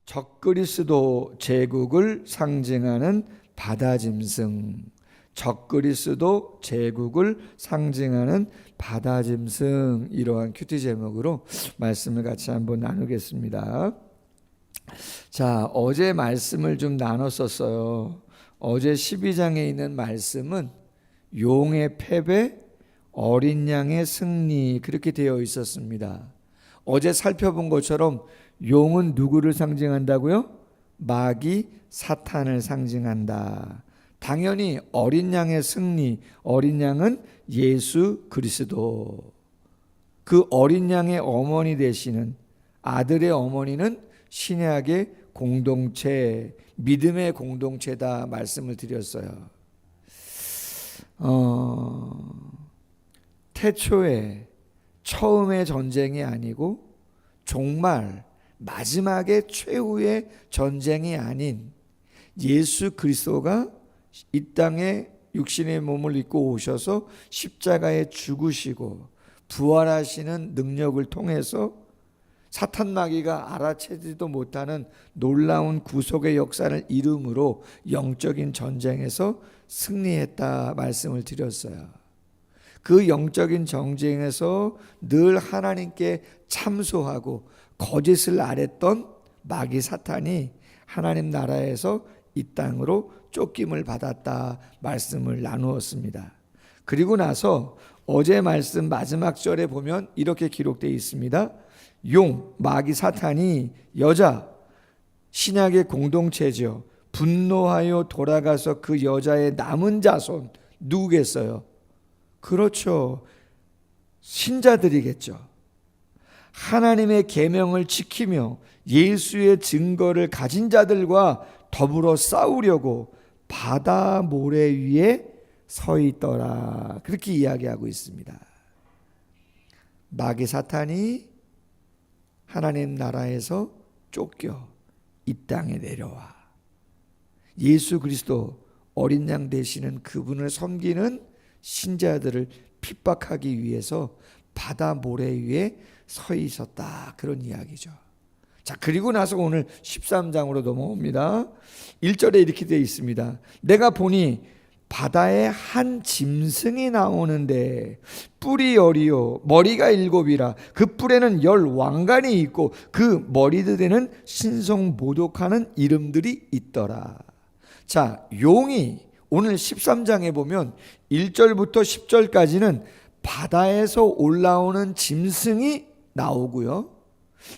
적그리스도 제국을 상징하는 바다짐승. 적그리스도 제국을 상징하는 바다짐승. 이러한 큐티 제목으로 말씀을 같이 한번 나누겠습니다. 자, 어제 말씀을 좀 나눴었어요. 어제 12장에 있는 말씀은 용의 패배, 어린 양의 승리, 그렇게 되어 있었습니다. 어제 살펴본 것처럼 용은 누구를 상징한다고요? 마귀 사탄을 상징한다. 당연히 어린 양의 승리, 어린 양은 예수 그리스도. 그 어린 양의 어머니 되시는 아들의 어머니는 신약의 공동체, 믿음의 공동체다 말씀을 드렸어요. 태초에 처음의 전쟁이 아니고 정말 마지막에 최후의 전쟁이 아닌 예수 그리스도가 이 땅에 육신의 몸을 입고 오셔서 십자가에 죽으시고 부활하시는 능력을 통해서 사탄 마귀가 알아채지도 못하는 놀라운 구속의 역사를 이름으로 영적인 전쟁에서 승리했다 말씀을 드렸어요. 그 영적인 전쟁에서 늘 하나님께 참소하고 거짓을 아랬던 마귀 사탄이 하나님 나라에서 이 땅으로 쫓김을 받았다 말씀을 나누었습니다. 그리고 나서 어제 말씀 마지막 절에 보면 이렇게 기록되어 있습니다. 용, 마귀 사탄이 여자, 신약의 공동체죠. 분노하여 돌아가서 그 여자의 남은 자손 누구겠어요? 그렇죠. 신자들이겠죠. 하나님의 계명을 지키며 예수의 증거를 가진 자들과 더불어 싸우려고 바다 모래 위에 서 있더라. 그렇게 이야기하고 있습니다. 마귀 사탄이 하나님 나라에서 쫓겨 이 땅에 내려와 예수 그리스도 어린 양 되시는 그분을 섬기는 신자들을 핍박하기 위해서 바다 모래 위에 서 있었다. 그런 이야기죠. 자, 그리고 나서 오늘 13장으로 넘어옵니다. 1절에 이렇게 되어 있습니다. 내가 보니 바다에 한 짐승이 나오는데 뿔이 10이요 머리가 7이라 그 뿔에는 10 왕관이 있고 그 머리들에는 신성모독하는 이름들이 있더라. 자, 용이 오늘 13장에 보면 1절부터 10절까지는 바다에서 올라오는 짐승이 나오고요.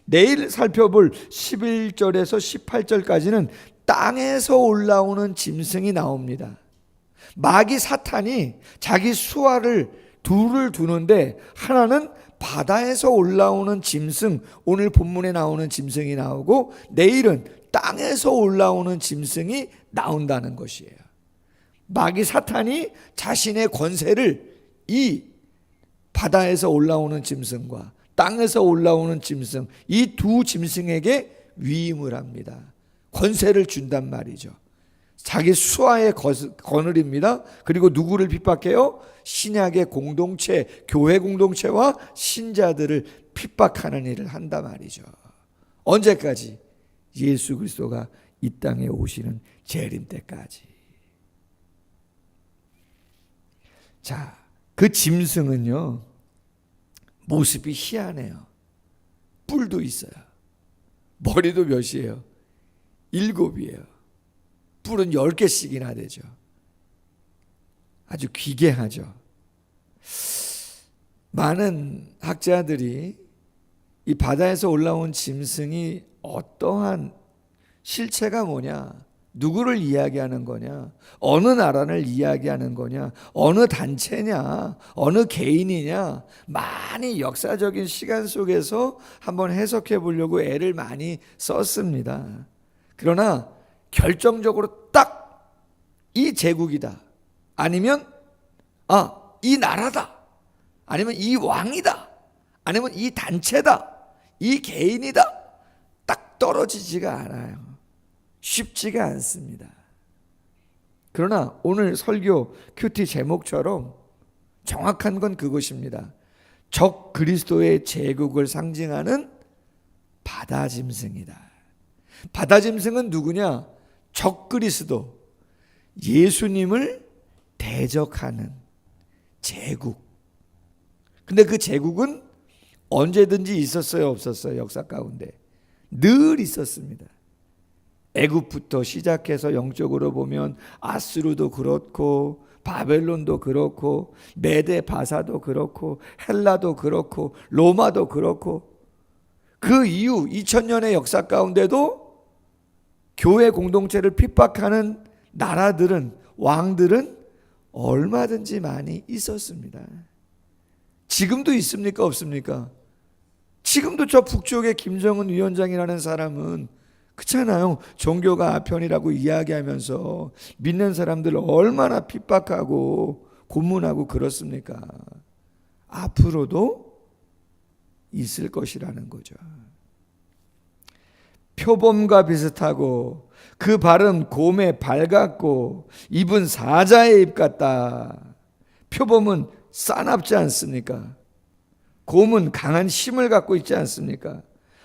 내일 살펴볼 11절에서 18절까지는 땅에서 올라오는 짐승이 나옵니다. 마귀 사탄이 자기 수하를 둘을 두는데 하나는 바다에서 올라오는 짐승, 오늘 본문에 나오는 짐승이 나오고 내일은 땅에서 올라오는 짐승이 나온다는 것이에요. 마귀 사탄이 자신의 권세를 이 바다에서 올라오는 짐승과 땅에서 올라오는 짐승, 이 두 짐승에게 위임을 합니다. 권세를 준단 말이죠. 자기 수하의 거느립니다. 그리고 누구를 핍박해요? 신약의 공동체, 교회 공동체와 신자들을 핍박하는 일을 한단 말이죠. 언제까지? 예수 그리스도가 이 땅에 오시는 재림 때까지. 자, 그 짐승은요 모습이 희한해요. 뿔도 있어요. 머리도 몇이에요? 7이에요. 뿔은 10개씩이나 되죠. 아주 귀괴하죠. 많은 학자들이 이 바다에서 올라온 짐승이 어떠한 실체가 뭐냐, 누구를 이야기하는 거냐, 어느 나라를 이야기하는 거냐, 어느 단체냐, 어느 개인이냐, 많이 역사적인 시간 속에서 한번 해석해 보려고 애를 많이 썼습니다. 그러나 결정적으로 딱 이 제국이다, 아니면 이 나라다, 아니면 이 왕이다, 아니면 이 단체다, 이 개인이다, 딱 떨어지지가 않아요. 쉽지가 않습니다. 그러나 오늘 설교 큐티 제목처럼 정확한 건 그것입니다. 적 그리스도의 제국을 상징하는 바다 짐승이다. 바다 짐승은 누구냐? 적그리스도, 예수님을 대적하는 제국. 근데 그 제국은 언제든지 있었어요, 없었어요? 역사 가운데 늘 있었습니다. 애굽부터 시작해서 영적으로 보면 아수르도 그렇고, 바벨론도 그렇고, 메데 바사도 그렇고, 헬라도 그렇고, 로마도 그렇고, 그 이후 2000년의 역사 가운데도 교회 공동체를 핍박하는 나라들은, 왕들은 얼마든지 많이 있었습니다. 지금도 있습니까, 없습니까? 지금도 저 북쪽의 김정은 위원장이라는 사람은 그렇잖아요. 종교가 아편이라고 이야기하면서 믿는 사람들 얼마나 핍박하고 고문하고 그렇습니까? 앞으로도 있을 것이라는 거죠. 표범과 비슷하고 그 발은 곰의 발 같고 입은 사자의 입 같다. 표범은 싸납지 않습니까? 곰은 강한 힘을 갖고 있지 않습니까?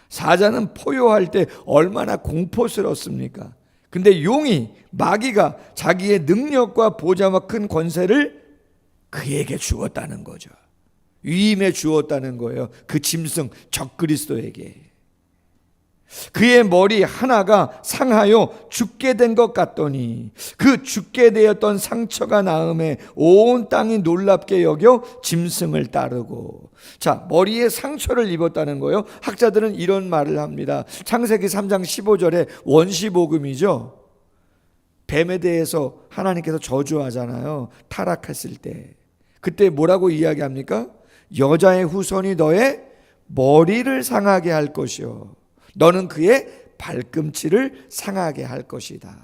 사자는 포효할 때 얼마나 공포스럽습니까? 근데 용이, 마귀가 자기의 능력과 보좌와 큰 권세를 그에게 주었다는 거죠. 위임해 주었다는 거예요. 그 짐승 적그리스도에게. 그의 머리 하나가 상하여 죽게 된 것 같더니 그 죽게 되었던 상처가 나음에 온 땅이 놀랍게 여겨 짐승을 따르고. 자, 머리에 상처를 입었다는 거예요. 학자들은 이런 말을 합니다. 창세기 3장 15절에 원시복음이죠. 뱀에 대해서 하나님께서 저주하잖아요. 타락했을 때. 그때 뭐라고 이야기합니까? 여자의 후손이 너의 머리를 상하게 할 것이요 너는 그의 발꿈치를 상하게 할 것이다.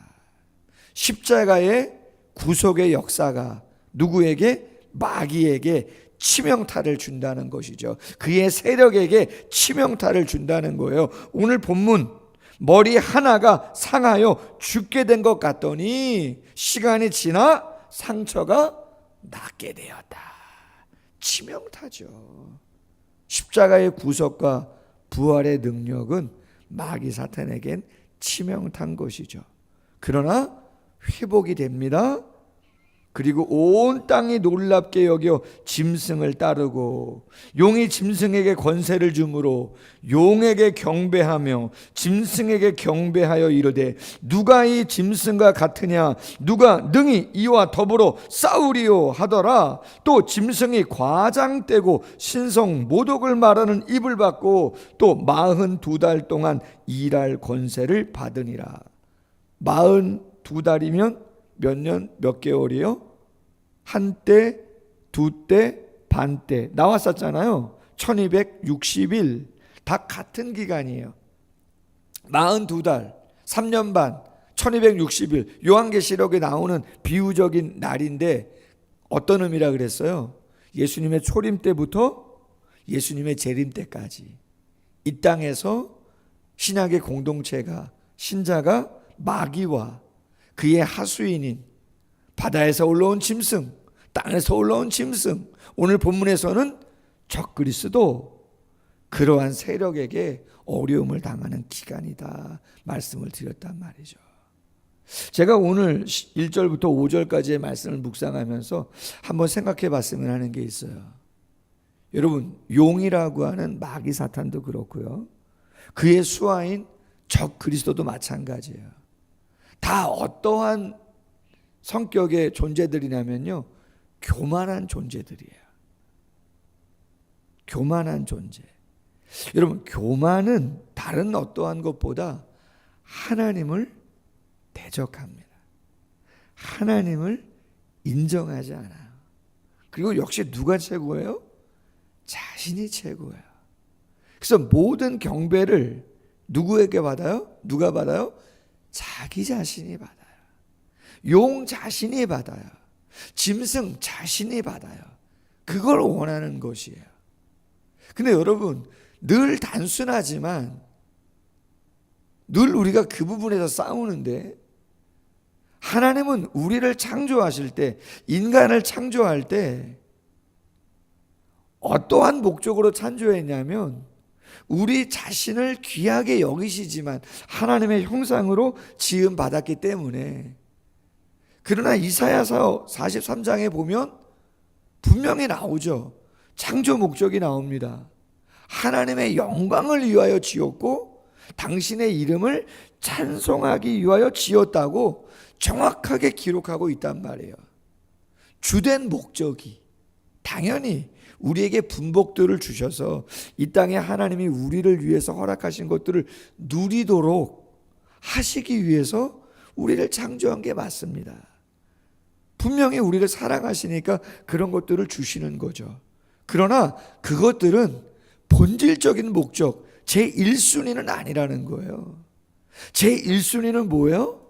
십자가의 구속의 역사가 누구에게? 마귀에게 치명타를 준다는 것이죠. 그의 세력에게 치명타를 준다는 거예요. 오늘 본문 머리 하나가 상하여 죽게 된 것 같더니 시간이 지나 상처가 낫게 되었다. 치명타죠. 십자가의 구속과 부활의 능력은 마귀 사탄에겐 치명탄 것이죠. 그러나 회복이 됩니다. 그리고 온 땅이 놀랍게 여겨 짐승을 따르고 용이 짐승에게 권세를 주므로 용에게 경배하며 짐승에게 경배하여 이르되 누가 이 짐승과 같으냐 누가 능히 이와 더불어 싸우리요 하더라. 또 짐승이 과장되고 신성 모독을 말하는 입을 받고 또 42달 동안 일할 권세를 받으니라. 42달이면 몇 년, 몇 개월이요? 한때, 두때, 반때 나왔었잖아요. 1260일 다 같은 기간이에요. 42달, 3년 반, 1260일 요한계시록에 나오는 비유적인 날인데 어떤 의미라 그랬어요? 예수님의 초림 때부터 예수님의 재림 때까지 이 땅에서 신약의 공동체가 신자가 마귀와 그의 하수인인 바다에서 올라온 짐승, 땅에서 올라온 짐승, 오늘 본문에서는 적그리스도 그러한 세력에게 어려움을 당하는 기간이다 말씀을 드렸단 말이죠. 제가 오늘 1절부터 5절까지의 말씀을 묵상하면서 한번 생각해 봤으면 하는 게 있어요. 여러분, 용이라고 하는 마귀 사탄도 그렇고요, 그의 수하인 적그리스도도 마찬가지예요. 다 어떠한 성격의 존재들이냐면요, 교만한 존재들이에요. 교만한 존재. 여러분, 교만은 다른 어떠한 것보다 하나님을 대적합니다. 하나님을 인정하지 않아요. 그리고 역시 누가 최고예요? 자신이 최고예요. 그래서 모든 경배를 누구에게 받아요? 누가 받아요? 자기 자신이 받아요. 용 자신이 받아요. 짐승 자신이 받아요. 그걸 원하는 것이에요. 근데 여러분, 늘 단순하지만 늘 우리가 그 부분에서 싸우는데, 하나님은 우리를 창조하실 때, 인간을 창조할 때 어떠한 목적으로 창조했냐면 우리 자신을 귀하게 여기시지만 하나님의 형상으로 지음 받았기 때문에. 그러나 이사야서 43장에 보면 분명히 나오죠. 창조 목적이 나옵니다. 하나님의 영광을 위하여 지었고 당신의 이름을 찬송하기 위하여 지었다고 정확하게 기록하고 있단 말이에요. 주된 목적이 당연히 우리에게 분복들을 주셔서 이 땅에 하나님이 우리를 위해서 허락하신 것들을 누리도록 하시기 위해서 우리를 창조한 게 맞습니다. 분명히 우리를 사랑하시니까 그런 것들을 주시는 거죠. 그러나 그것들은 본질적인 목적, 제1순위는 아니라는 거예요. 제1순위는 뭐예요?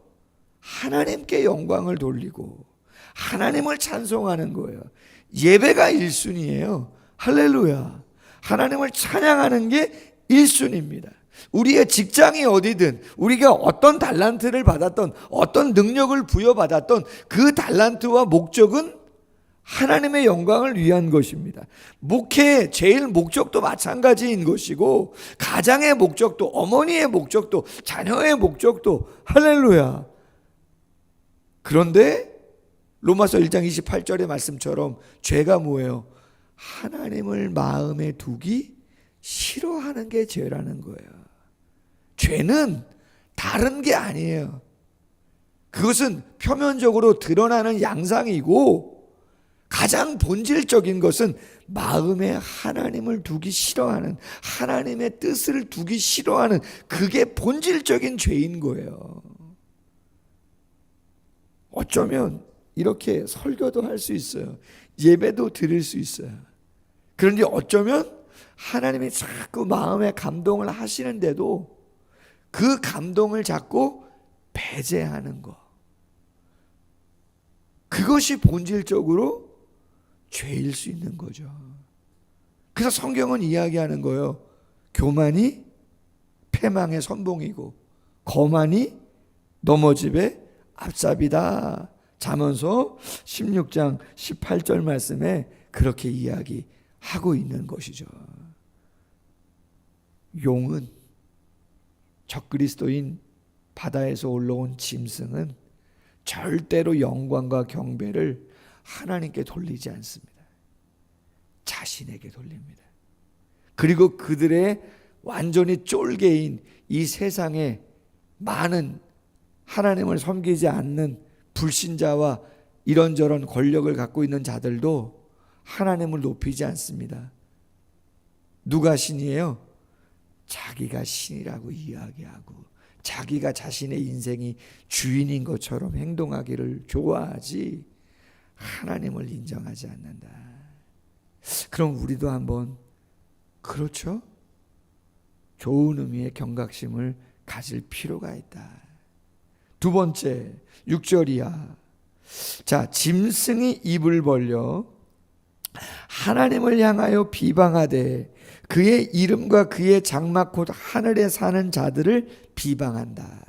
하나님께 영광을 돌리고 하나님을 찬송하는 거예요. 예배가 1순위예요. 할렐루야. 하나님을 찬양하는 게 1순위입니다. 우리의 직장이 어디든 우리가 어떤 달란트를 받았던 어떤 능력을 부여받았던 그 달란트와 목적은 하나님의 영광을 위한 것입니다. 목회의 제일 목적도 마찬가지인 것이고 가장의 목적도 어머니의 목적도 자녀의 목적도 할렐루야. 그런데 로마서 1장 28절의 말씀처럼 죄가 뭐예요? 하나님을 마음에 두기 싫어하는 게 죄라는 거예요. 죄는 다른 게 아니에요. 그것은 표면적으로 드러나는 양상이고 가장 본질적인 것은 마음에 하나님을 두기 싫어하는, 하나님의 뜻을 두기 싫어하는, 그게 본질적인 죄인 거예요. 어쩌면 이렇게 설교도 할 수 있어요. 예배도 드릴 수 있어요. 그런데 어쩌면 하나님이 자꾸 마음에 감동을 하시는데도 그 감동을 자꾸 배제하는 거, 그것이 본질적으로 죄일 수 있는 거죠. 그래서 성경은 이야기하는 거예요. 교만이 패망의 선봉이고 거만이 넘어집의 앞잡이다. 잠언서 16장 18절 말씀에 그렇게 이야기하고 있는 것이죠. 용은, 적그리스도인 바다에서 올라온 짐승은 절대로 영광과 경배를 하나님께 돌리지 않습니다. 자신에게 돌립니다. 그리고 그들의 완전히 쫄개인 이 세상에 많은 하나님을 섬기지 않는 불신자와 이런저런 권력을 갖고 있는 자들도 하나님을 높이지 않습니다. 누가 신이에요? 자기가 신이라고 이야기하고 자기가 자신의 인생이 주인인 것처럼 행동하기를 좋아하지 하나님을 인정하지 않는다. 그럼 우리도 한번 그렇죠? 좋은 의미의 경각심을 가질 필요가 있다. 두 번째 6절이야. 자, 짐승이 입을 벌려 하나님을 향하여 비방하되 그의 이름과 그의 장막 곧 하늘에 사는 자들을 비방한다.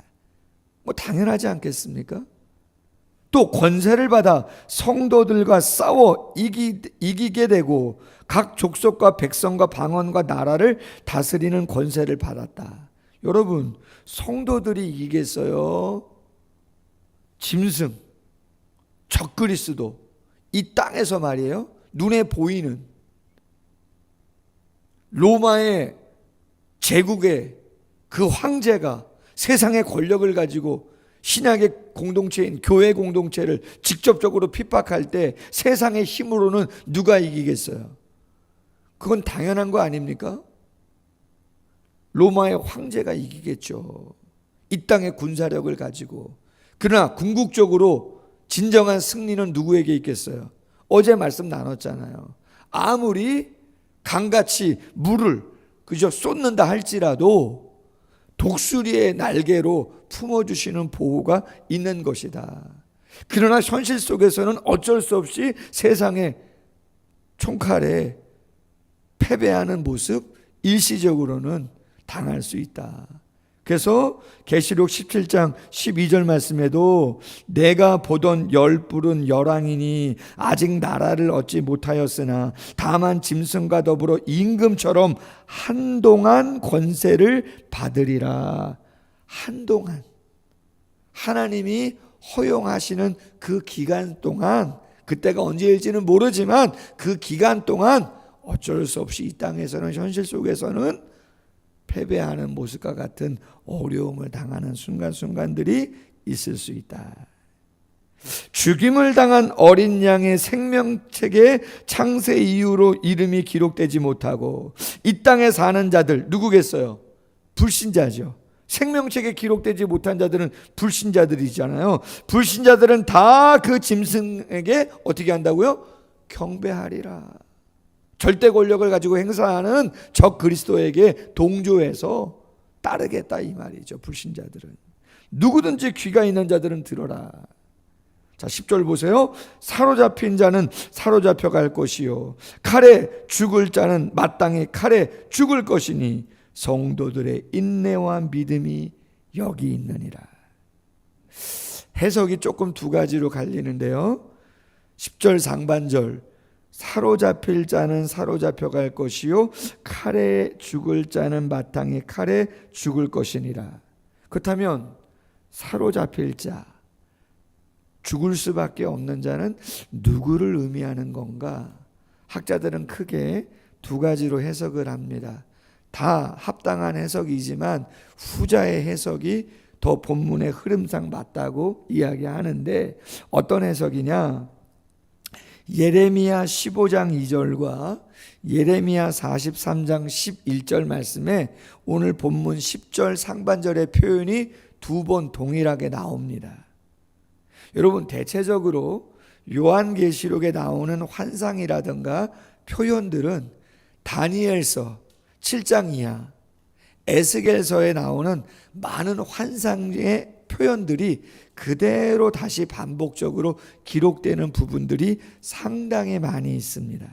뭐 당연하지 않겠습니까? 또 권세를 받아 성도들과 싸워 이기게 되고 각 족속과 백성과 방언과 나라를 다스리는 권세를 받았다. 여러분, 성도들이 이기겠어요? 짐승, 적그리스도, 이 땅에서 말이에요, 눈에 보이는 로마의 제국의 그 황제가 세상의 권력을 가지고 신약의 공동체인 교회 공동체를 직접적으로 핍박할 때 세상의 힘으로는 누가 이기겠어요? 그건 당연한 거 아닙니까? 로마의 황제가 이기겠죠. 이 땅의 군사력을 가지고. 그러나 궁극적으로 진정한 승리는 누구에게 있겠어요? 어제 말씀 나눴잖아요. 아무리 강같이 물을 그저 쏟는다 할지라도 독수리의 날개로 품어주시는 보호가 있는 것이다. 그러나 현실 속에서는 어쩔 수 없이 세상의 총칼에 패배하는 모습 일시적으로는 당할 수 있다. 그래서 계시록 17장 12절 말씀에도 내가 보던 열불은 열왕이니 아직 나라를 얻지 못하였으나 다만 짐승과 더불어 임금처럼 한동안 권세를 받으리라. 한동안 하나님이 허용하시는 그 기간 동안, 그때가 언제일지는 모르지만 그 기간 동안 어쩔 수 없이 이 땅에서는, 현실 속에서는 패배하는 모습과 같은 어려움을 당하는 순간순간들이 있을 수 있다. 죽임을 당한 어린 양의 생명책에 창세 이후로 이름이 기록되지 못하고 이 땅에 사는 자들 누구겠어요? 불신자죠. 생명책에 기록되지 못한 자들은 불신자들이잖아요. 불신자들은 다 그 짐승에게 어떻게 한다고요? 경배하리라. 절대 권력을 가지고 행사하는 적 그리스도에게 동조해서 따르겠다 이 말이죠. 불신자들은. 누구든지 귀가 있는 자들은 들어라. 자, 10절 보세요. 사로잡힌 자는 사로잡혀 갈 것이요 칼에 죽을 자는 마땅히 칼에 죽을 것이니 성도들의 인내와 믿음이 여기 있느니라. 해석이 조금 두 가지로 갈리는데요. 10절 상반절 사로잡힐 자는 사로잡혀 갈 것이요 칼에 죽을 자는 마땅히 칼에 죽을 것이니라. 그렇다면 사로잡힐 자, 죽을 수밖에 없는 자는 누구를 의미하는 건가? 학자들은 크게 두 가지로 해석을 합니다. 다 합당한 해석이지만 후자의 해석이 더 본문의 흐름상 맞다고 이야기하는데, 어떤 해석이냐? 예레미야 15장 2절과 예레미야 43장 11절 말씀에 오늘 본문 10절 상반절의 표현이 두 번 동일하게 나옵니다. 여러분, 대체적으로 요한계시록에 나오는 환상이라든가 표현들은 다니엘서 7장 이하, 에스겔서에 나오는 많은 환상의 표현들이 그대로 다시 반복적으로 기록되는 부분들이 상당히 많이 있습니다.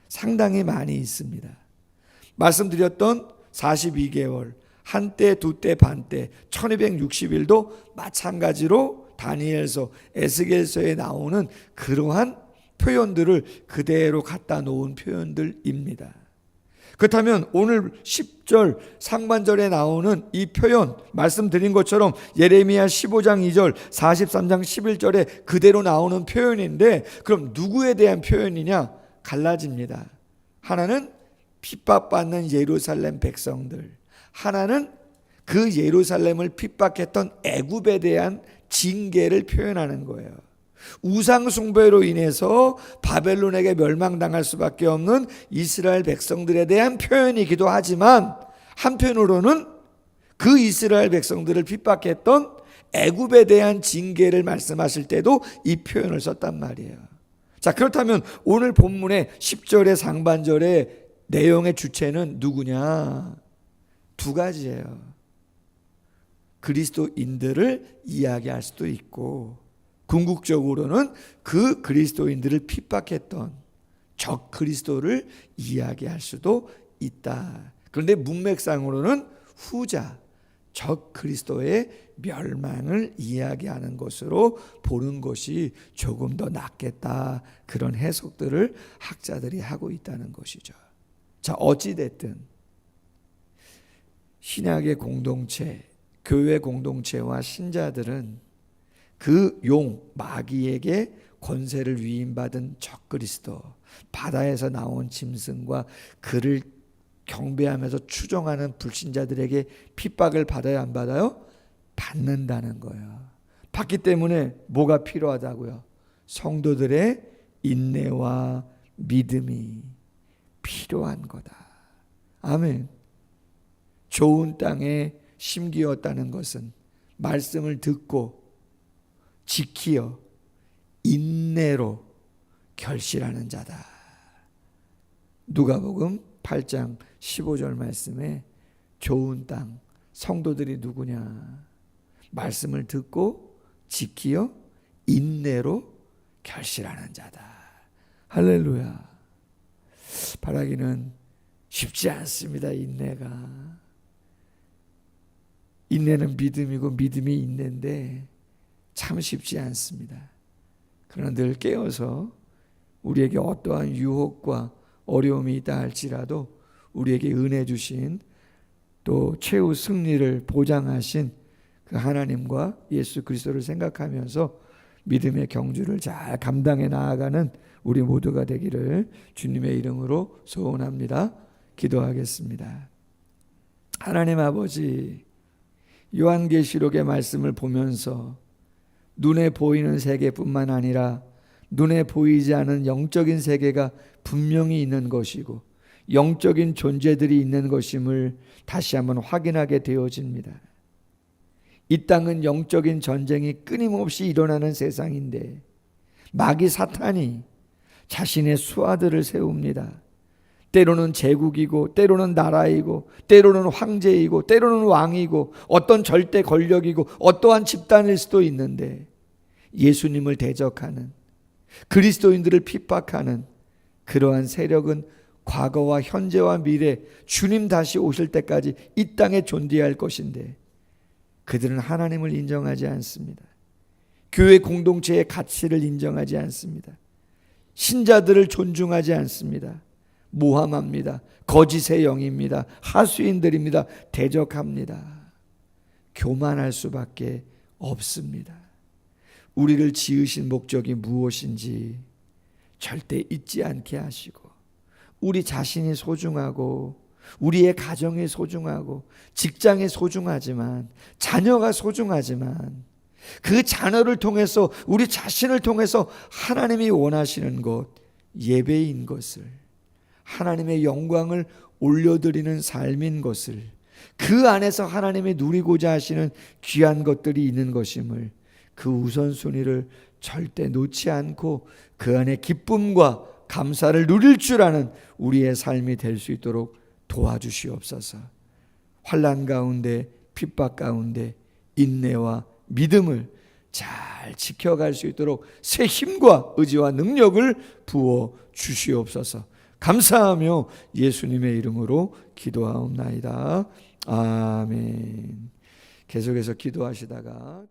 상당히 많이 있습니다. 말씀드렸던 42개월, 한때, 두때, 반때, 1260일도 마찬가지로 다니엘서, 에스겔서에 나오는 그러한 표현들을 그대로 갖다 놓은 표현들입니다. 그렇다면 오늘 10절 상반절에 나오는 이 표현, 말씀드린 것처럼 예레미야 15장 2절, 43장 11절에 그대로 나오는 표현인데, 그럼 누구에 대한 표현이냐? 갈라집니다. 하나는 핍박받는 예루살렘 백성들, 하나는 그 예루살렘을 핍박했던 애굽에 대한 징계를 표현하는 거예요. 우상 숭배로 인해서 바벨론에게 멸망당할 수밖에 없는 이스라엘 백성들에 대한 표현이기도 하지만, 한편으로는 그 이스라엘 백성들을 핍박했던 애굽에 대한 징계를 말씀하실 때도 이 표현을 썼단 말이에요. 자, 그렇다면 오늘 본문의 10절의 상반절의 내용의 주체는 누구냐? 두 가지예요. 그리스도인들을 이야기할 수도 있고, 궁극적으로는 그 그리스도인들을 핍박했던 적 그리스도를 이야기할 수도 있다. 그런데 문맥상으로는 후자, 적 그리스도의 멸망을 이야기하는 것으로 보는 것이 조금 더 낫겠다. 그런 해석들을 학자들이 하고 있다는 것이죠. 자, 어찌됐든 신약의 공동체, 교회 공동체와 신자들은 그 용 마귀에게 권세를 위임받은 적그리스도, 바다에서 나온 짐승과 그를 경배하면서 추종하는 불신자들에게 핍박을 받아야 안 받아요? 받는다는 거예요. 받기 때문에 뭐가 필요하다고요? 성도들의 인내와 믿음이 필요한 거다. 아멘. 좋은 땅에 심기었다는 것은 말씀을 듣고 지키어 인내로 결실하는 자다. 누가복음 8장 15절 말씀에 좋은 땅, 성도들이 누구냐? 말씀을 듣고 지키어 인내로 결실하는 자다. 할렐루야. 바라기는 쉽지 않습니다. 인내가. 인내는 믿음이고 믿음이 인내인데 참 쉽지 않습니다. 그러나 늘 깨어서 우리에게 어떠한 유혹과 어려움이 있다 할지라도 우리에게 은혜 주신 또 최후 승리를 보장하신 그 하나님과 예수 그리스도를 생각하면서 믿음의 경주를 잘 감당해 나아가는 우리 모두가 되기를 주님의 이름으로 소원합니다. 기도하겠습니다. 하나님 아버지, 요한계시록의 말씀을 보면서 눈에 보이는 세계뿐만 아니라 눈에 보이지 않은 영적인 세계가 분명히 있는 것이고 영적인 존재들이 있는 것임을 다시 한번 확인하게 되어집니다. 이 땅은 영적인 전쟁이 끊임없이 일어나는 세상인데 마귀 사탄이 자신의 수하들을 세웁니다. 때로는 제국이고 때로는 나라이고 때로는 황제이고 때로는 왕이고 어떤 절대 권력이고 어떠한 집단일 수도 있는데 예수님을 대적하는 그리스도인들을 핍박하는 그러한 세력은 과거와 현재와 미래 주님 다시 오실 때까지 이 땅에 존재할 것인데 그들은 하나님을 인정하지 않습니다. 교회 공동체의 가치를 인정하지 않습니다. 신자들을 존중하지 않습니다. 모함합니다. 거짓의 영입니다. 하수인들입니다. 대적합니다. 교만할 수밖에 없습니다. 우리를 지으신 목적이 무엇인지 절대 잊지 않게 하시고 우리 자신이 소중하고 우리의 가정이 소중하고 직장이 소중하지만 자녀가 소중하지만 그 자녀를 통해서 우리 자신을 통해서 하나님이 원하시는 것 예배인 것을 하나님의 영광을 올려드리는 삶인 것을 그 안에서 하나님이 누리고자 하시는 귀한 것들이 있는 것임을 그 우선순위를 절대 놓지 않고 그 안에 기쁨과 감사를 누릴 줄 아는 우리의 삶이 될 수 있도록 도와주시옵소서. 환난 가운데 핍박 가운데 인내와 믿음을 잘 지켜갈 수 있도록 새 힘과 의지와 능력을 부어 주시옵소서. 감사하며 예수님의 이름으로 기도하옵나이다. 아멘. 계속해서 기도하시다가